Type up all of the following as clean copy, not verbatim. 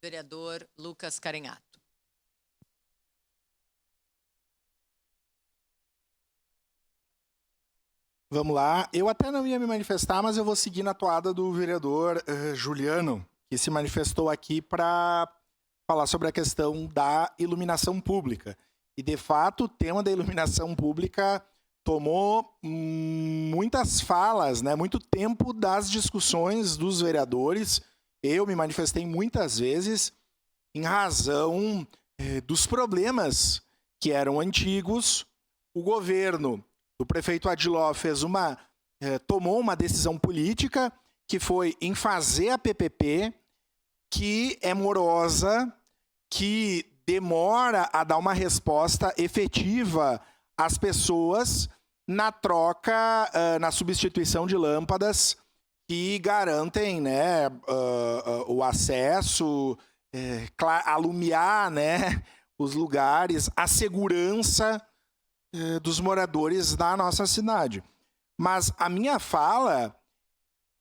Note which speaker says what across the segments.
Speaker 1: Vereador Lucas Carenhato.
Speaker 2: Vamos lá. Eu até não ia me manifestar, mas eu vou seguir na toada do vereador Juliano, que se manifestou aqui para falar sobre a questão da iluminação pública. E, de fato, o tema da iluminação pública tomou muitas falas, né? Muito tempo das discussões dos vereadores. Eu me manifestei muitas vezes em razão dos problemas que eram antigos. O governo do prefeito Adiló tomou uma decisão política que foi em fazer a PPP, que é morosa, que demora a dar uma resposta efetiva às pessoas na troca, na substituição de lâmpadas que garantem, né, o acesso, alumiar, né, os lugares, a segurança dos moradores da nossa cidade. Mas a minha fala,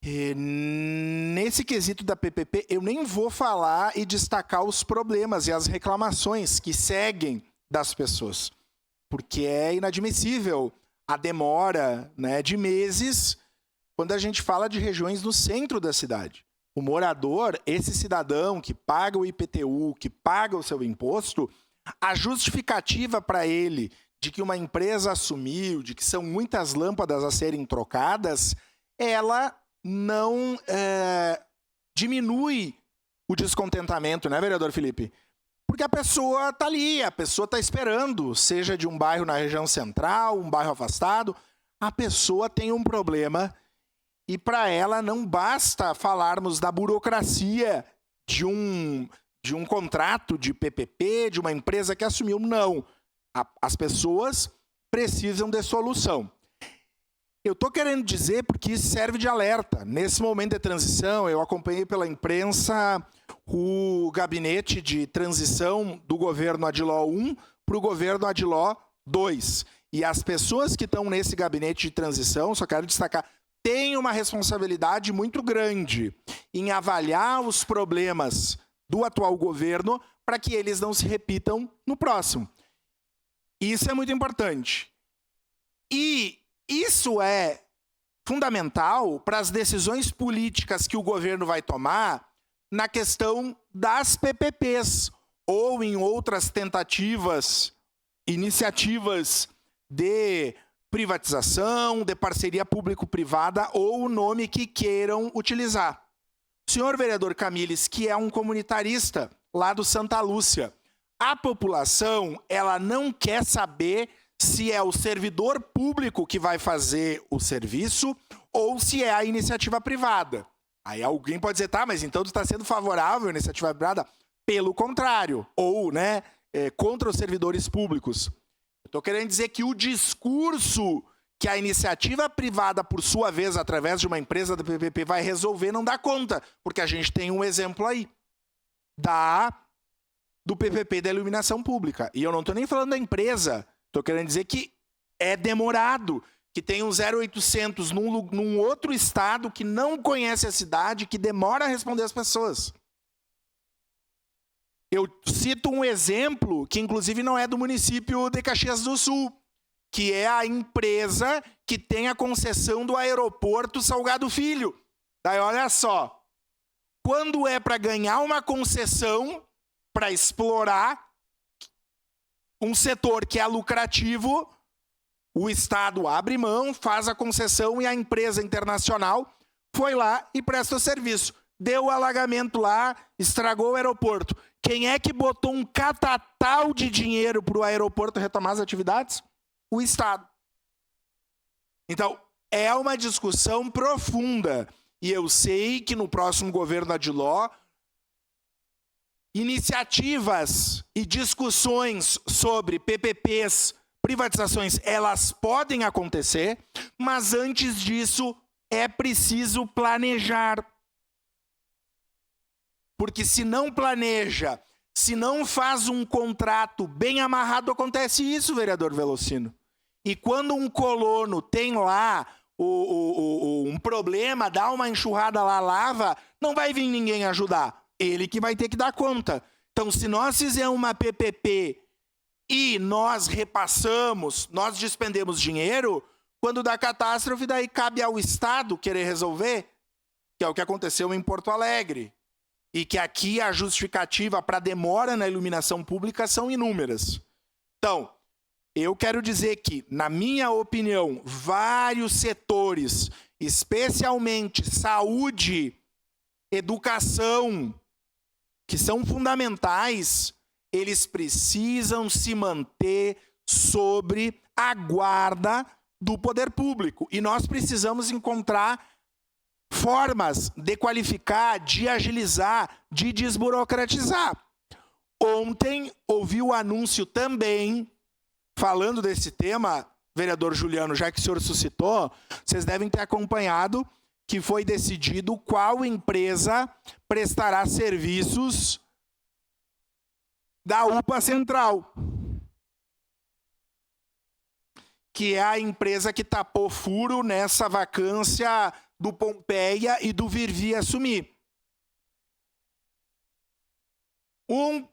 Speaker 2: nesse quesito da PPP, eu nem vou falar e destacar os problemas e as reclamações que seguem das pessoas, porque é inadmissível a demora, né, de meses quando a gente fala de regiões no centro da cidade. O morador, esse cidadão que paga o IPTU, que paga o seu imposto, a justificativa para ele de que uma empresa assumiu, de que são muitas lâmpadas a serem trocadas, ela não diminui o descontentamento, né, vereador Felipe? Porque a pessoa está ali, a pessoa está esperando, seja de um bairro na região central, um bairro afastado, a pessoa tem um problema e para ela não basta falarmos da burocracia de um contrato de PPP, de uma empresa que assumiu, não. As pessoas precisam de solução. Eu estou querendo dizer porque isso serve de alerta. Nesse momento de transição, eu acompanhei pela imprensa o gabinete de transição do governo Adiló 1 para o governo Adiló 2. E as pessoas que estão nesse gabinete de transição, só quero destacar, têm uma responsabilidade muito grande em avaliar os problemas do atual governo para que eles não se repitam no próximo. Isso é muito importante. E isso é fundamental para as decisões políticas que o governo vai tomar na questão das PPPs ou em outras tentativas, iniciativas de privatização, de parceria público-privada ou o nome que queiram utilizar. O senhor vereador Camilles, que é um comunitarista lá do Santa Lúcia, a população, ela não quer saber se é o servidor público que vai fazer o serviço ou se é a iniciativa privada. Aí alguém pode dizer, tá, mas então tu está sendo favorável à iniciativa privada? Pelo contrário, ou, né, contra os servidores públicos. Eu estou querendo dizer que o discurso que a iniciativa privada, por sua vez, através de uma empresa da PPP, vai resolver, não dá conta, porque a gente tem um exemplo aí do PPP da iluminação pública. E eu não estou nem falando da empresa, estou querendo dizer que é demorado, que tem um 0800 num outro estado que não conhece a cidade, que demora a responder as pessoas. Eu cito um exemplo que, inclusive, não é do município de Caxias do Sul, que é a empresa que tem a concessão do aeroporto Salgado Filho. Daí, olha só, quando é para ganhar uma concessão para explorar um setor que é lucrativo, o Estado abre mão, faz a concessão e a empresa internacional foi lá e presta o serviço. Deu o alagamento lá, estragou o aeroporto. Quem é que botou um catatal de dinheiro para o aeroporto retomar as atividades? O Estado. Então, é uma discussão profunda. E eu sei que no próximo governo Adiló, iniciativas e discussões sobre PPPs, privatizações, elas podem acontecer, mas antes disso é preciso planejar. Porque se não planeja, se não faz um contrato bem amarrado, acontece isso, vereador Velocino. E quando um colono tem lá um problema, dá uma enxurrada lá, lava, não vai vir ninguém ajudar. ele que vai ter que dar conta. Então, se nós fizermos uma PPP e nós repassamos, nós despendemos dinheiro, quando dá catástrofe, daí cabe ao Estado querer resolver, que é o que aconteceu em Porto Alegre. E que aqui a justificativa para demora na iluminação pública são inúmeras. Então, eu quero dizer que, na minha opinião, vários setores, especialmente saúde, educação, que são fundamentais, eles precisam se manter sobre a guarda do poder público. E nós precisamos encontrar formas de qualificar, de agilizar, de desburocratizar. Ontem ouvi o anúncio também, falando desse tema, vereador Juliano, já que o senhor suscitou, vocês devem ter acompanhado que foi decidido qual empresa prestará serviços da UPA Central, que é a empresa que tapou furo nessa vacância do Pompeia e do Virvi assumir. Um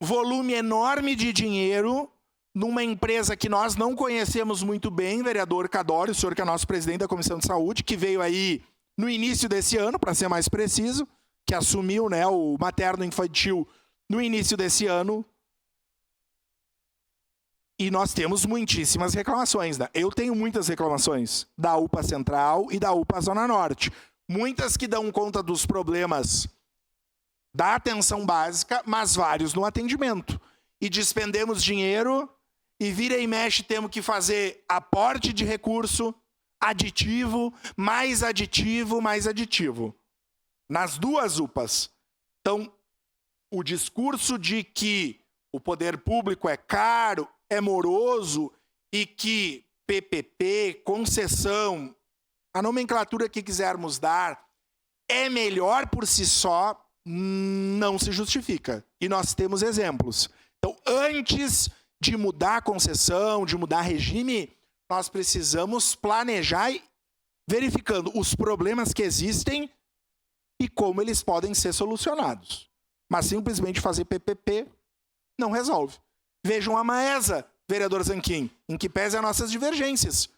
Speaker 2: volume enorme de dinheiro numa empresa que nós não conhecemos muito bem, vereador Cadório, o senhor que é nosso presidente da Comissão de Saúde, que veio aí no início desse ano, para ser mais preciso, que assumiu, né, o materno-infantil no início desse ano. E nós temos muitíssimas reclamações, né? Eu tenho muitas reclamações da UPA Central e da UPA Zona Norte. Muitas que dão conta dos problemas da atenção básica, mas vários no atendimento. E despendemos dinheiro e vira e mexe temos que fazer aporte de recurso, aditivo, mais aditivo, mais aditivo. Nas duas UPAs. Então, o discurso de que o poder público é caro, é moroso e que PPP, concessão, a nomenclatura que quisermos dar, é melhor por si só, não se justifica. E nós temos exemplos. Então, antes de mudar a concessão, de mudar regime, nós precisamos planejar verificando os problemas que existem e como eles podem ser solucionados. Mas simplesmente fazer PPP não resolve. Vejam a Maesa, vereador Zanquim, em que pese as nossas divergências.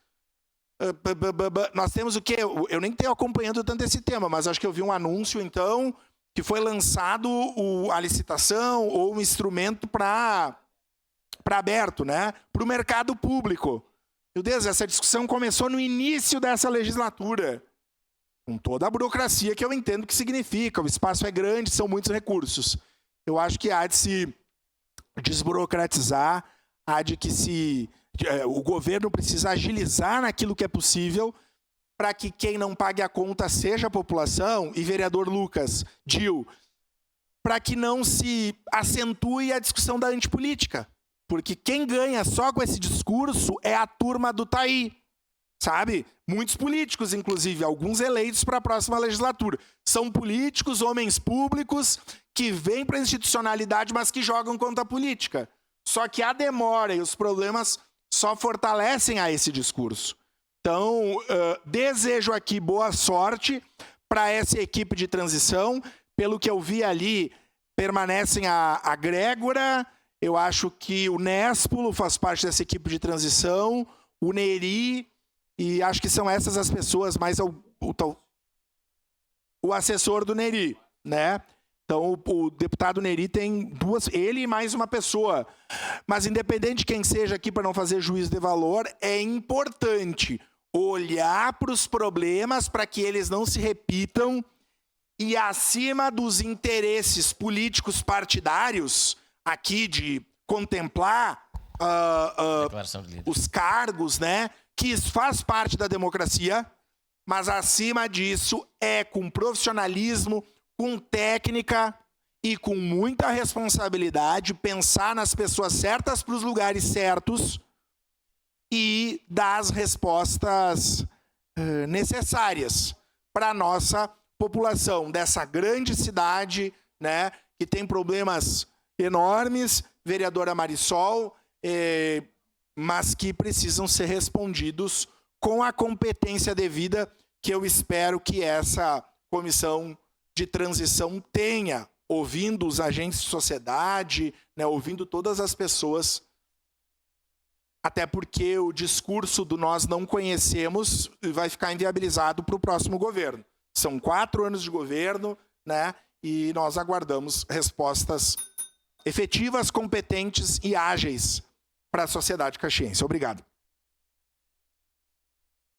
Speaker 2: Nós temos o quê? Eu nem tenho acompanhando tanto esse tema, mas acho que eu vi um anúncio, então, que foi lançado a licitação ou um instrumento para aberto, né? Para o mercado público. Meu Deus, essa discussão começou no início dessa legislatura, com toda a burocracia que eu entendo que significa. O espaço é grande, são muitos recursos. Eu acho que há de se desburocratizar, há de que o governo precisa agilizar naquilo que é possível para que quem não pague a conta seja a população, e vereador Lucas, Dil, para que não se acentue a discussão da antipolítica. Porque quem ganha só com esse discurso é a turma do Taí, sabe? Muitos políticos, inclusive, alguns eleitos para a próxima legislatura. São políticos, homens públicos, que vêm para a institucionalidade, mas que jogam contra a política. Só que a demora e os problemas só fortalecem a esse discurso. Então, desejo aqui boa sorte para essa equipe de transição. Pelo que eu vi ali, permanecem a Grégora, eu acho que o Néspulo faz parte dessa equipe de transição, o Neri, e acho que são essas as pessoas, mais o assessor do Neri, né? Então, o deputado Neri tem duas, ele e mais uma pessoa. Mas, independente de quem seja aqui, para não fazer juízo de valor, é importante olhar para os problemas para que eles não se repitam e, acima dos interesses políticos partidários, aqui de contemplar os cargos, né, que isso faz parte da democracia, mas, acima disso, é com profissionalismo, com técnica e com muita responsabilidade, pensar nas pessoas certas para os lugares certos e dar as respostas necessárias para a nossa população dessa grande cidade, né, que tem problemas enormes, vereadora Marisol, mas que precisam ser respondidos com a competência devida que eu espero que essa comissão de de transição tenha, ouvindo os agentes de sociedade, né, ouvindo todas as pessoas, até porque o discurso do nós não conhecemos vai ficar inviabilizado para o próximo governo. São 4 anos de governo, né, e nós aguardamos respostas efetivas, competentes e ágeis para a sociedade caxiense. Obrigado.